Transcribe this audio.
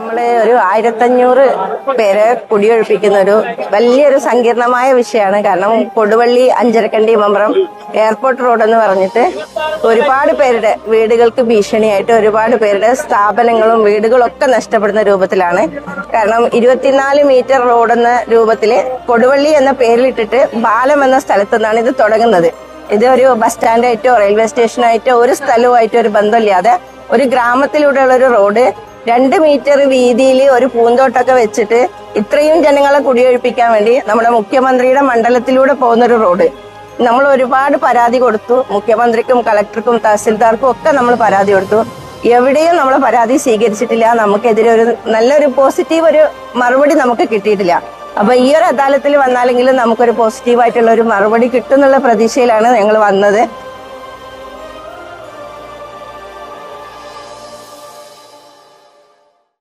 നമ്മള് ഒരു 1500 പേരെ കുടിയൊഴിപ്പിക്കുന്ന ഒരു വലിയൊരു സങ്കീർണമായ വിഷയമാണ്. കാരണം കൊടുവള്ളി അഞ്ചരക്കണ്ടി മമ്പ്രം എയർപോർട്ട് റോഡ് എന്ന് പറഞ്ഞിട്ട് ഒരുപാട് പേരുടെ വീടുകൾക്ക് ഭീഷണിയായിട്ട് ഒരുപാട് പേരുടെ സ്ഥാപനങ്ങളും വീടുകളും ഒക്കെ നഷ്ടപ്പെടുന്ന രൂപത്തിലാണ്. കാരണം 24 മീറ്റർ റോഡ് എന്ന രൂപത്തില് കൊടുവള്ളി എന്ന പേരിലിട്ടിട്ട് ബാലം എന്ന സ്ഥലത്തു നിന്നാണ് ഇത് തുടങ്ങുന്നത്. ഇത് ഒരു ബസ് സ്റ്റാൻഡായിട്ടോ റെയിൽവേ സ്റ്റേഷനായിട്ടോ ഒരു സ്ഥലവുമായിട്ടോ ഒരു ബന്ധമില്ലാതെ ഒരു ഗ്രാമത്തിലൂടെയുള്ള ഒരു റോഡ് 2 മീറ്റർ വീതിയിൽ ഒരു പൂന്തോട്ടൊക്കെ വെച്ചിട്ട് ഇത്രയും ജനങ്ങളെ കുടിയൊഴിപ്പിക്കാൻ വേണ്ടി നമ്മുടെ മുഖ്യമന്ത്രിയുടെ മണ്ഡലത്തിലൂടെ പോകുന്ന ഒരു റോഡ്. നമ്മൾ ഒരുപാട് പരാതി കൊടുത്തു. മുഖ്യമന്ത്രിക്കും കളക്ടർക്കും തഹസിൽദാർക്കും ഒക്കെ നമ്മൾ പരാതി കൊടുത്തു. എവിടെയും നമ്മൾ പരാതി സ്വീകരിച്ചിട്ടില്ല. നമുക്കെതിരെ ഒരു നല്ലൊരു പോസിറ്റീവ് ഒരു മറുപടി നമുക്ക് കിട്ടിയിട്ടില്ല. അപ്പൊ ഈ ഒരു അദാലത്തിൽ വന്നാലെങ്കിലും നമുക്കൊരു പോസിറ്റീവായിട്ടുള്ള ഒരു മറുപടി കിട്ടുന്നുള്ള പ്രതീക്ഷയിലാണ് ഞങ്ങൾ വന്നത്.